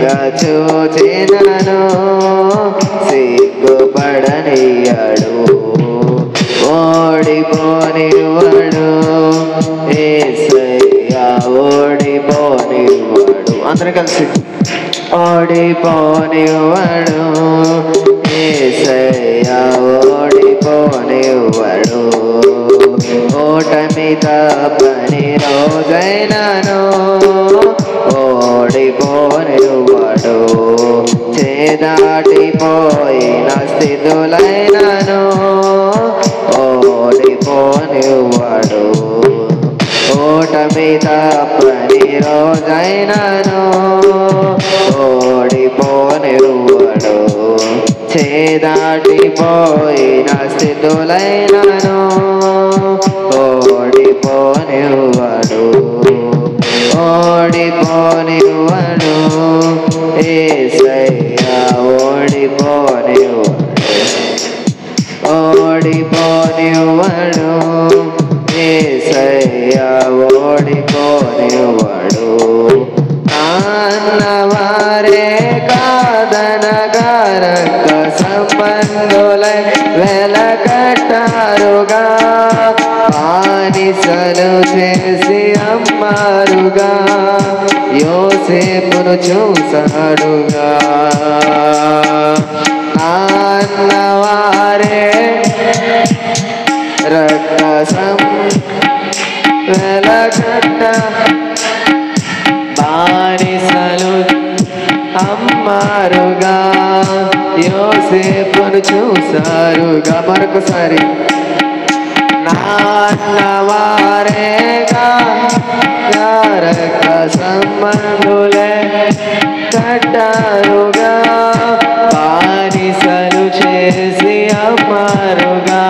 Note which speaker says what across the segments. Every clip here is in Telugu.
Speaker 1: చూచినను సిగ్గుపడనియడు ఓడిపోనివ్వడు యేసయ్యా ఓడిపోనివ్వడు అందరం కలిసి ఓడిపోనివ్వడు యేసయ్యా ఓడిపోనివ్వడు ఓటమి తప్పని రోజైనను ఓడిపోనివ్వడు చేదాటిపోయిన స్థితులైనను ఓడిపోనివ్వడు ఓటమి తప్పని రోజైనను ఓడిపోనివ్వడు చేదాటిపోయిన స్థితులైనను ఓడిపోనివ్వడు ఓడిపోనివ్వడు యేసయ్యా ఓడిపోనివ్వడు యేసయ్యా ఓడిపోనివ్వడు అన్నవారే కాదనగారక సంబంధులై వెలకట్టారుగా బానిసలు చేసి అమ్మారుగా యోసేపును చూసాడుగా అన్నవారే రక్తసం వెలకట్ట బానిసలు అమ్మారుగా యోసేపును చూసారుగా మరొకసారి నాన్నవారేగా రక్త సంబంధులే కట్టారుగా బానిసలు చేసి అమ్మారుగా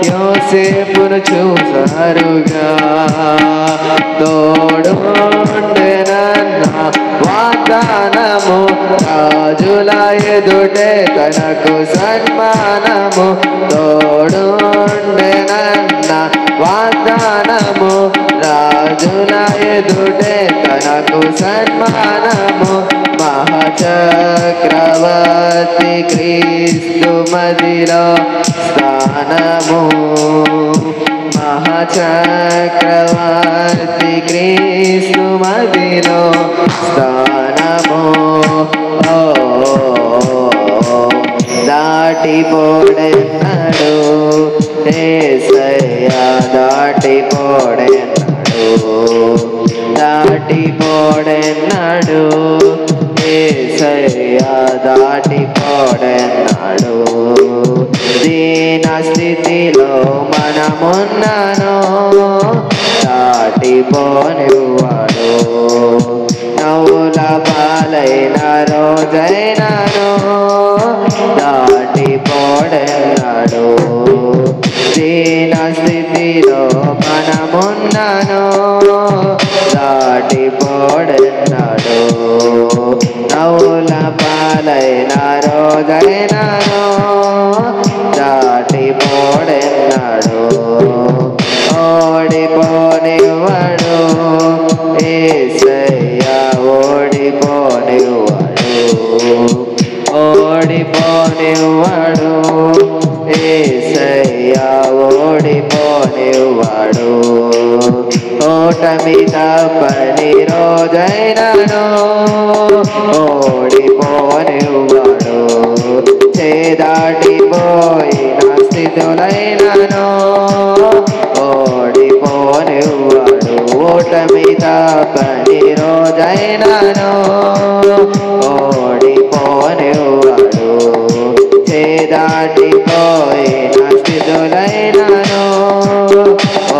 Speaker 1: యోసేపును చూసారుగా తోడుండెనన్న వాగ్దానము రాజుల ఎదుటే తనకు సన్మానము తోడుండెనన్న వాగ్దానము రాజుల ఎదుటే తనకు సన్మానము మహాచక్రవర్తి క్రీస్తు మదిలో స్థానము మహాచక్రవర్తి క్రీస్తు మదిలో స్థానము దాటిపోడెన్నాడు యేసయ్యా దాటిపోడెన్నాడు యేసయ్యా దాటిపోడెన్నాడు దీన స్థితిలో మనమున్నాను దాటిపోనివ్వడు నవ్వుల పాలైన రోజైనాను దాటిపోడెన్నాడు దీన స్థితిలో మనమున్నాను దాటిపోడెన్నాడు నవ్వుల పాలైన రోజైనాను దాటిపోడెన్నాడు ఓడిపోనివ్వడు యేసయ్యా ఓడిపోనివ్వడు యేసయ్యా ఓడిపోనివ్వడు ఓటమి తప్పని రోజైనను ఓడిపోనివ్వడు చేదాటిపోయిన స్థితులైనను ఓడిపోనివ్వడు ఓటమి తప్పని రోజైనను ఓడిపోనివ్వడు చేదాటిపోయిన స్థితులైనను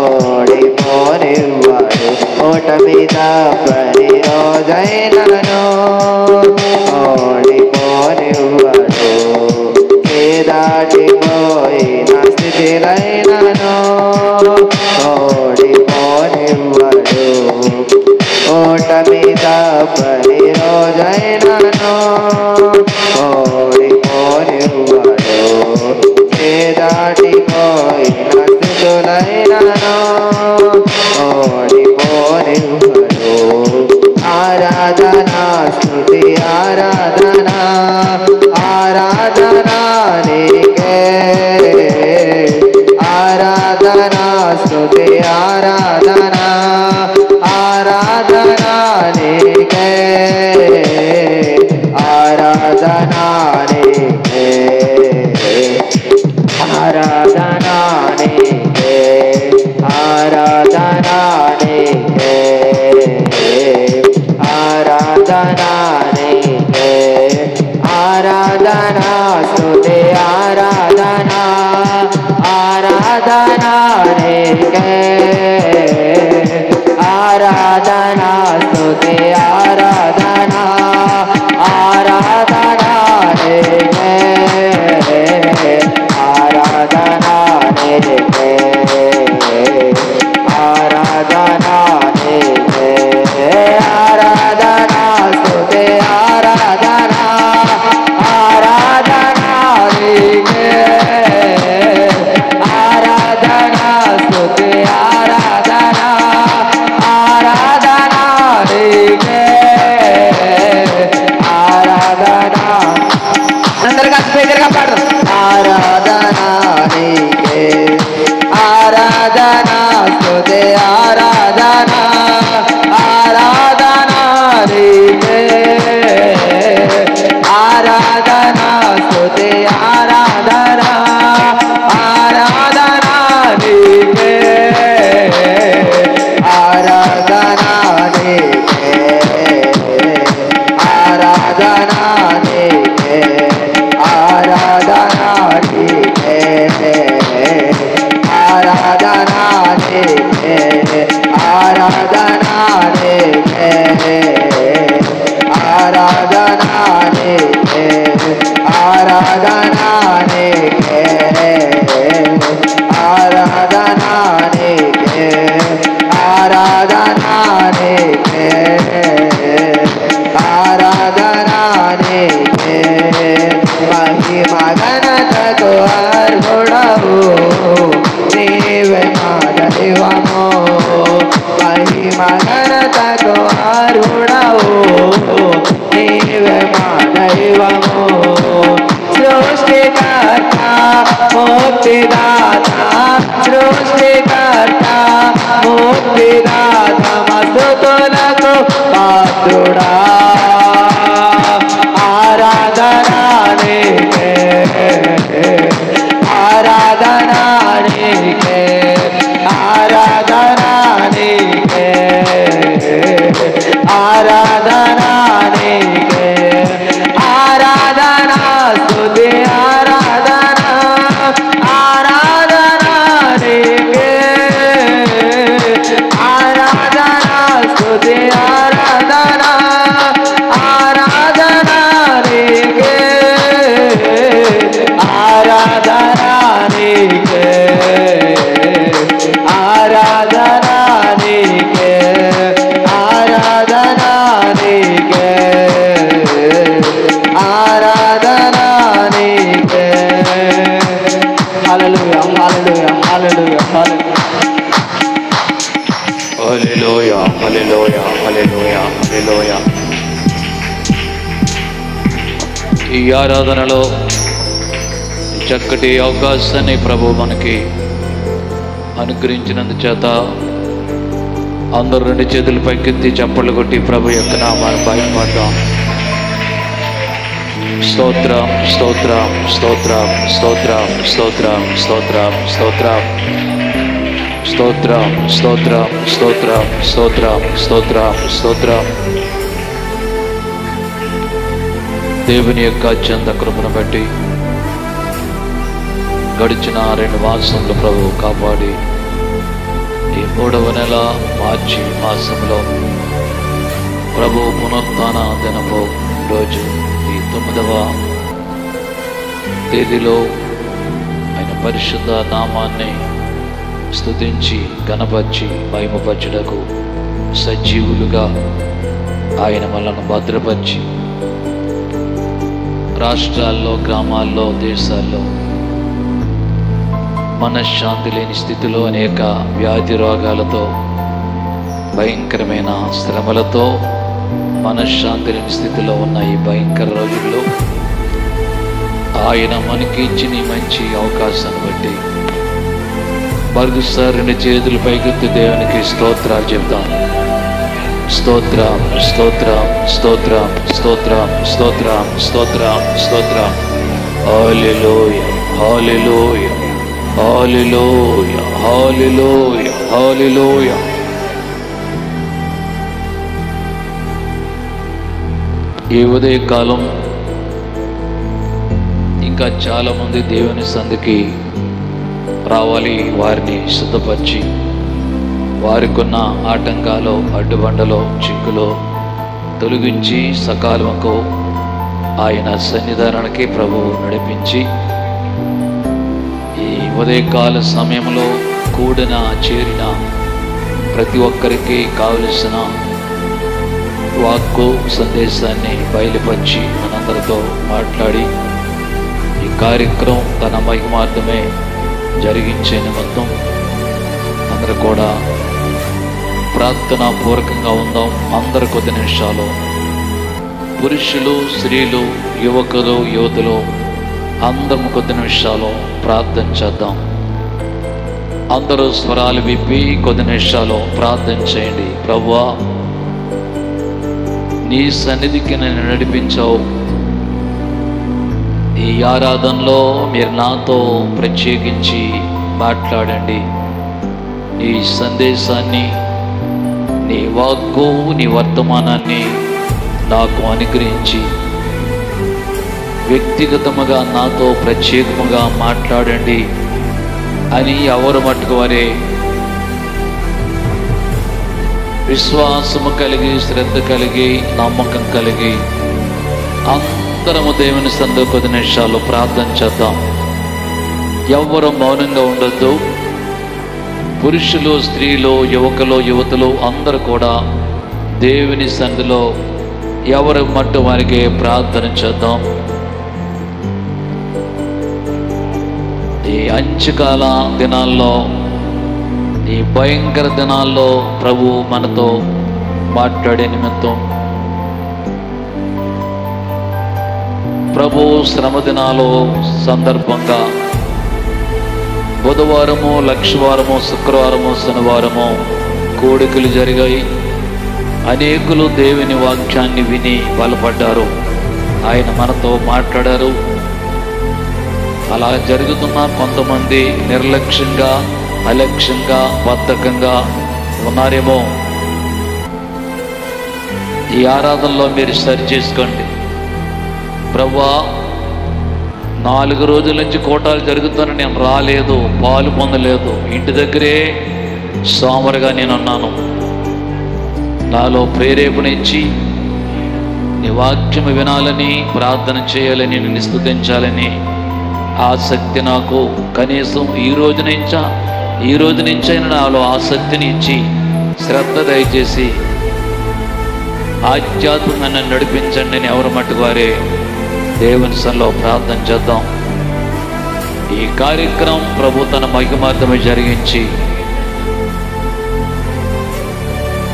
Speaker 1: ఓడిపోనివ్వడు ఓటమి తప్పని రోజైనను ఓడిపోనివ్వడు చేదాటిపోయిన స్థితులైనను ఓడిపోనివ్వడు ఓటమి తప్పని రోజైనను ఓడిపోనివ్వడు చేదాటిపోయిన స్థితులైనను ఓడిపోనివ్వడు ఆరాధనా స్తుతి ఆరాధనా ఆరాధనా నీకే ఆరాధనా స్తుతి ఆరాధనా ఆరాధనా నీకే ఆరాధనా నీకే ఆరాధనా నీకే ఆరాధనా నీకే ఆరాధనా నీకే ఆరాధనా స్తుతి ఆరాధనా ఆరాధనా నీకే ఆరాధనా స్తుతి ఆరాధనా ఆరాధనా నీకే ఆరాధనా నీకే ఆరాధనా నీకే ఆరాధనా స్తుతి ఆరాధనా ఆరాధనా నీకే ఆరాధనా స్తుతి ఆరాధనా ఆరాధనా నీకే ఆరాధనా అందరికీ స్పీకర్గా పాడు ఆరాధనా నీకే ఆరాధనా స్తుతి ఆరాధనా ఆరాధనా నీకే ఆరాధనా స్తుతి ఆరాధనా ఆరాధనా నీకే ఆరాధనా నీకే ఆరాధనా నీకే ఆరాధనా నీకే ఆరాధనా నీకే ఆరాధనా నీకే ఆరాధనా నీకే ఆరాధనా నీకే ఆరాధనా నీకే ఆరాధనా నీకే ఆరాధనా నీకే మహిమ ఘనతకు అర్హుడవు నీవే మా దైవము మహిమ ఘనతకు అర్హుడవు నీవే మా దైవము సృష్టికర్త ముక్తిదాత సృష్టికర్త ముక్తిదాత మస్తుతులకు పాత్రుడా ఆరాధనా నీకే ఆరాధనా నీకే ఆరాధనా నీకే ఆరాధనా నీకే ఆరాధనా స్తుతి ఆరాధనా ఆరాధనా నీకే ఆరాధనా స్తుతి ఆరాధనా ఆరాధనా నీకే ఆరాధనా నీకే ఆరాధనా నీకే ఆరాధనా నీకే ఆరాధనా నీకే హల్లెలూయా హల్లెలూయా హల్లెలూయా హల్లెలూయా హల్లెలూయా హల్లెలూయా హల్లెలూయా. ఈ ఆరాధనలో చక్కటి అవకాశాన్ని ప్రభు మనకి అనుగ్రహించినందు చేత అందరూ రెండు చేతులు పైకెత్తి చప్పట్లు కొట్టి ప్రభు యొక్క నామాన్ని బయటపడ్డాం. స్తోత్రం స్తోత్రం స్తోత్రం స్తోత్రం స్తోత్రం స్తోత్రం స్తోత్రం స్తోత్రం స్తోత్రం స్తోత్రం స్తోత్రం స్తోత్రం స్తోత్రం. దేవుని యొక్క అత్యంత కృపను బట్టి గడిచిన 2 మాసములు ప్రభు కాపాడి ఈ 3వ నెల మార్చి మాసంలో ప్రభు పునరుత్థాన దినపు రోజు ఈ 9వ తేదీలో ఆయన పరిశుద్ధ నామాన్ని స్తుతించి గణపరిచి మహిమపరచుటకు సజీవులుగా ఆయన మనల్ని భద్రపరిచి రాష్ట్రాల్లో గ్రామాల్లో దేశాల్లో మనశ్శాంతి లేని స్థితిలో అనేక వ్యాధి రోగాలతో భయంకరమైన శ్రమలతో మనశ్శాంతి లేని స్థితిలో ఉన్న ఈ భయంకర రోజుల్లో ఆయన మనకి ఇచ్చిన ఈ మంచి అవకాశాన్ని బట్టి మరొకసారి 2 చేతులు పైకెత్తి దేవునికి స్తోత్రాలు చెప్తాం. స్తోత్రం, స్తోత్రం, స్తోత్రం, స్తోత్రం, స్తోత్రం, స్తోత్రం, స్తోత్రం. హల్లెలూయా, హల్లెలూయా, హల్లెలూయా, హల్లెలూయా, హల్లెలూయా. ఈ ఉదయకాలం ఇంకా చాలామంది దేవుని సంధికి రావాలి. వారిని సిద్ధపరిచి వారికున్న ఆటంకాలు, అడ్డుబండలో, చిక్కులో తొలగించి సకాలంకు ఆయన సన్నిధానానికి ప్రభువు నడిపించి ఈ ఉదయకాల సమయంలో చేరిన ప్రతి ఒక్కరికి కావలసిన వాక్కు సందేశాన్ని బయలుపరిచి మనందరితో మాట్లాడి ఈ కార్యక్రమం తన మహిమార్థమే జరిగించే నిమిత్తం అందరూ కూడా ప్రార్థనా పూర్వకంగా ఉందాం. అందరు కొద్ది నిమిషాలు పురుషులు, స్త్రీలు, యువకులు, యువతులు అందరం కొద్ది నిమిషాలు ప్రార్థన చేద్దాం. అందరూ స్వరాలు విప్పి కొద్ది నిమిషాలు ప్రార్థన చేయండి. ప్రభువా, నీ సన్నిధికి నన్ను నడిపించావు. ఈ ఆరాధనలో మీరు నాతో ప్రత్యేకించి మాట్లాడండి. నీ సందేశాన్ని, నీ వాక్కు, నీ వర్తమానాన్ని నాకు అనుగ్రహించి వ్యక్తిగతముగా నాతో ప్రత్యేకముగా మాట్లాడండి అని ఎవరు మట్టుకు వారే విశ్వాసము కలిగి, శ్రద్ధ కలిగి, నమ్మకం కలిగి అందరము దేవుని సందు కొద్ది నిమిషాలు ప్రార్థన చేద్దాం. ఎవ్వరూ మౌనంగా ఉండొద్దు. పురుషులు, స్త్రీలు, యువకులు, యువతులు అందరూ కూడా దేవుని సందులో ఎవరి మట్టు వారికి ప్రార్థన చేద్దాం. ఈ అంచుకాల దినాల్లో, ఈ భయంకర దినాల్లో ప్రభు మనతో మాట్లాడే నిమిత్తం ప్రభు శ్రమ దినాలు సందర్భంగా బుధవారము, లక్షవారము, శుక్రవారము, శనివారము కోడికలు జరిగాయి. అనేకులు దేవుని వాక్యాన్ని విని బలపడ్డారు. ఆయన మనతో మాట్లాడారు. అలా జరుగుతున్న కొంతమంది నిర్లక్ష్యంగా, అలక్ష్యంగా, బద్ధకంగా ఉన్నారేమో. ఈ ఆరాధనలో మీరు సరి చేసుకోండి. ప్రభువా, 4 రోజుల నుంచి కోటాలు జరుగుతానని నేను రాలేదు, పాలు పొందలేదు, ఇంటి దగ్గరే సోమరుగా నేనున్నాను. నాలో ప్రేరేపణ ఇచ్చి నీ వాక్యం వినాలని, ప్రార్థన చేయాలని, నిన్ను స్తుతించాలని ఆసక్తి నాకు కనీసం ఈ రోజు నుంచైనా నాలో ఆసక్తిని ఇచ్చి శ్రద్ధ దయచేసి ఆధ్యాత్మికంగా నన్ను నడిపించండి అని ఎవరు మట్టుకు వారే దేవుని సన్నిధిలో ప్రార్థన చేద్దాం. ఈ కార్యక్రమం ప్రభు తన మహిమార్థమే జరిగించి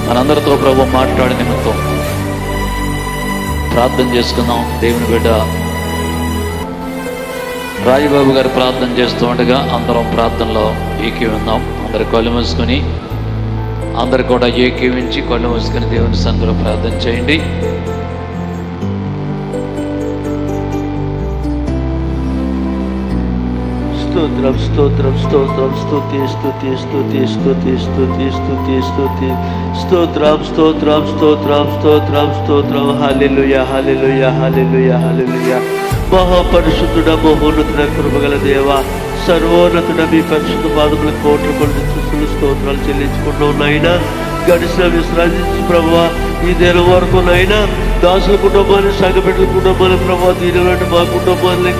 Speaker 1: మనందరితో ప్రభు మాట్లాడే నిమిత్తం ప్రార్థన చేసుకుందాం. దేవుని బిడ్డ రాజబాబు గారు ప్రార్థన చేస్తూ ఉండగా అందరం ప్రార్థనలో ఏకీవిందాం. అందరు కళ్ళు మూసుకొని, అందరు కూడా ఏకీవించి కళ్ళు మూసుకొని దేవుని సన్నిధిలో ప్రార్థన చేయండి.
Speaker 2: స్తోత్రం, స్తోత్రం, స్తోత్రం, స్తుతి, స్తుతి, స్తుతి, స్తుతి, స్తుతి, స్తుతి, స్తుతి, స్తోత్రం, స్తోత్రం, స్తోత్రం, స్తోత్రం, స్తోత్రం. హల్లెలూయా, హల్లెలూయా, హల్లెలూయా, హల్లెలూయా. మహాపరిశుద్ధుడ, మహోన్నతుడ, కృపగల దేవ, సర్వోన్నతుడ, మీ పరిశుద్ధ పాదములకు కోట్ల కొద్ది స్తుతులు, స్తోత్రాలు చెల్లించుకుంటున్నాం నాయనా. గడిచిన విశ్రాంతి ప్రభువా, ఈ దినం వరకు నాయనా దాసుల కుటుంబాన్ని, సంఘబిడ్డల కుటుంబాన్ని ప్రభావ దీనిలోని మా కుటుంబాన్ని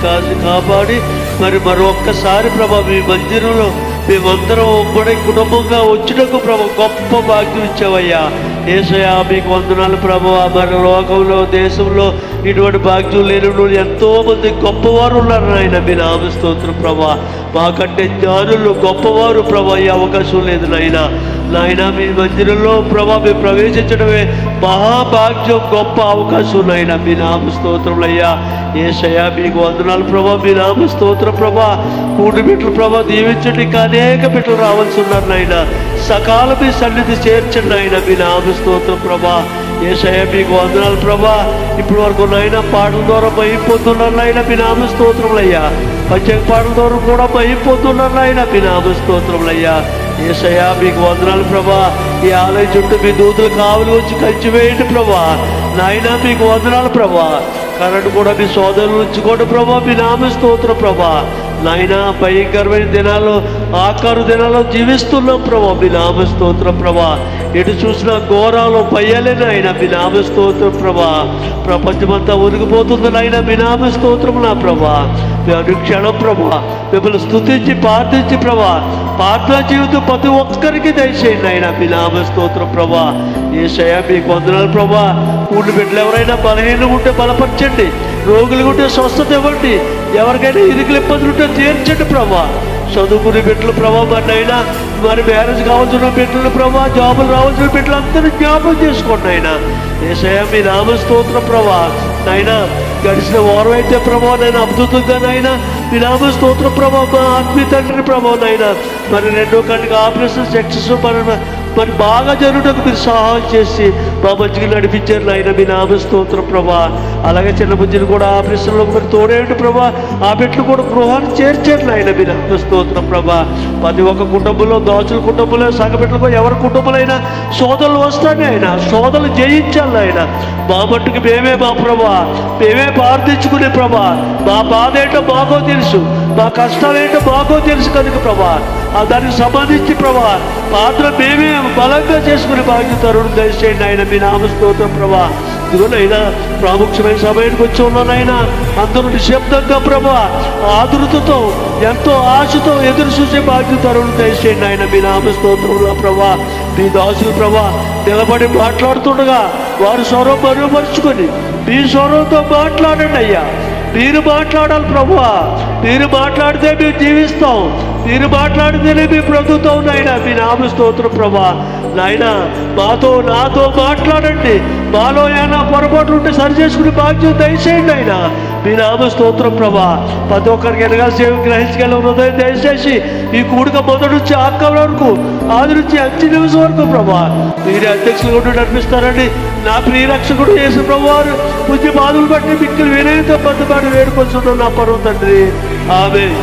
Speaker 2: కాపాడి మరి మరొక్కసారి ప్రభా మీ మందిరంలో మేమందరం ఉమ్మడి కుటుంబంగా వచ్చినకు ప్రభు గొప్ప భాగ్యం ఇచ్చావయ్యా. యేసయ్యా, మీకు వందనాలు ప్రభువా. మరి లోకంలో, దేశంలో ఇటువంటి భాగ్యం లేని వాళ్ళు ఎంతో మంది గొప్పవారు ఉన్నారు నాయన. మీ నామ స్తోత్రం ప్రభా. మాకంటే జ్ఞానులు గొప్పవారు ప్రభా, ఈ అవకాశం లేదు నాయన. నాయన మీ మందిరంలో ప్రభా మేము ప్రవేశించడమే మహాభాగ్యం, గొప్ప అవకాశం నాయన. మీ నామ స్తోత్రములయ్యా. యేసయ్యా మీకు వందనాలు ప్రభా. మీ నామ స్తోత్రం ప్రభా. కూడి బిడ్డలు ప్రభా దీవించండి. ఇంకా అనేక బిడ్డలు రావాల్సి ఉన్నారు నాయన. సకాల మీ సన్నిధి చేర్చండి నాయన. మీ నామ స్తోత్రం ప్రభా. యేసయ్యా మీకు వందనాలు ప్రభా. ఇప్పటి వరకు నాయన పాటల ద్వారా మహిమ పొందున్నారు నాయన. మీ నామ స్తోత్రములయ్యా. ప్రత్యేక పాటల ద్వారా కూడా మహిమ పొందున్నారు నాయన. మీ నామ స్తోత్రములయ్యా. యేసయ్యా మీకు వందనాలు ప్రభా. ఈ ఆలయం చుట్టూ మీ దూతలు కావలి వచ్చి కంచి వేయండి ప్రభా. నాయన మీకు వందనాలు ప్రభా. కరెంట్ కూడా మీ సోదరులు ఉంచుకోండి ప్రభా. మీ నామ స్తోత్రం ప్రభా. నాయన భయంకరమైన దినాల్లో ఆకారు దినాల్లో జీవిస్తున్నాం ప్రభా. మీ నామ స్తోత్రం ప్రభా. ఎటు చూసినా ఘోరాలు భయాలే నాయన. మీ నామ స్తోత్రం ప్రభా. ప్రపంచమంతా ఒరిగిపోతుంది నాయన. మీ నామ స్తోత్రం నా ప్రభా. అనుక్షణం ప్రభా మిమ్మల్ని స్తుతించి ప్రార్థించి ప్రభా ప్రార్థన జీవితం ప్రతి ఒక్కరికి దయచేయండి ఆయన. మీ నామ స్తోత్రం ప్రభా. యేసయ్యా మీకు వందనాలు ప్రభా. ఊళ్ళు బిడ్డలు ఎవరైనా బలహీనం ఉంటే బలపరచండి. రోగులు ఉంటే స్వస్థత ఇవ్వండి. ఎవరికైనా ఇరుకులు ఇబ్బందులు ఉంటే తీర్చండి ప్రభా. చదువుకునే బిడ్డలు ప్రభా మరినైనా మరి మ్యారేజ్ కావాల్సిన బిడ్డలు ప్రభా, జాబులు రావాల్సిన బిడ్డలు అందరినీ జ్ఞాపకం చేసుకోండి ఆయన. యేసయ్యా మీ నామ స్తోత్రం ప్రభా. నాయన గడిచిన వారం అయితే ప్రభా నేను అద్భుతంగా నాయన మీ నామ స్తోత్రం ప్రభా. మా ఆత్మీయ తండ్రి ప్రభా నాయన మరి 2వ కంటికి ఆపరేషన్ సక్సెస్ మరి బాగా జరుగుటకు మీరు సహాయం చేసి మా మంచిగా నడిపించారు నాయన. మీ నామ స్తోత్రం ప్రభా. అలాగే చిన్న బుజ్జిని కూడా ఆపరేషన్లో మరి తోడేయండి ప్రభా. ఆ బిడ్డలు కూడా గృహాన్ని చేర్చారు నాయన. మీ నామ స్తోత్రం ప్రభా. ప్రతి ఒక్క కుటుంబంలో దోచుల కుటుంబంలో సగ బిడ్డలకు ఎవరి కుటుంబాలైనా సోదరులు వస్తానే ఆయన. సోదరులు జయించాలి ఆయన. మా మట్టుకు మేమే మా ప్రభా మేమే ప్రార్థించుకునే ప్రభా. మా బాధ ఏంటో మాకో తెలుసు, మా కష్టాలు ఏంటో మాకో తెలుసు కనుక ప్రభా దానికి సంబంధించి ప్రభా పాత్ర మేమే బలంగా చేసుకునే బాధ్యత తరుణం దయచేయండి ఆయన. మీ నామ స్తోత్రం ప్రభా. ఇదిగోనైనా ప్రాముఖ్యమైన సమయానికి వచ్చి ఉన్నానైనా అందరూ నిశ్శబ్దంగా ప్రభా ఆదురతతో ఎంతో ఆశతో ఎదురు చూసే బాధ్యత తరుణం దయచేయండి ఆయన. మీ నామ స్తోత్రంలో ప్రభా. మీ దాసులు ప్రభా నిలబడి మాట్లాడుతుండగా వారు స్వరం మరుగుపరుచుకొని మీ స్వరంతో మాట్లాడండి అయ్యా. మీరు మాట్లాడాలి ప్రభువా. మీరు మాట్లాడితే మేము జీవిస్తాం. మీరు మాట్లాడితేనే మేము బ్రతుకుతాం నాయన. మీ నామ స్తోత్రం ప్రభా. నాయన నాతో మాట్లాడండి. మాలో ఏమైనా పొరపాట్లు ఉంటే సరి చేసుకుని బాధ్యత దయచేయండి ఆయన. మీ నామ స్తోత్రం ప్రభా. ప్రతి ఒక్కరికి ఎనగాల్సి గ్రహించగల హృదయం దయచేసి ఈ కూడిక మొదటి నుంచి ఆఖరి వరకు ఆది నుంచి అంత్య నిమిషం వరకు ప్రభా మీరే అధ్యక్షులు ఉండి నడిపిస్తారని నా ప్రియ రక్షకుడు యేసు ప్రభువారు పూజ్య బాధలు బట్టి మిక్కిలి వినయంతో బద్దపాటు వేడుకొచ్చున్నాం నా పరమ తండ్రి. ఆమేన్.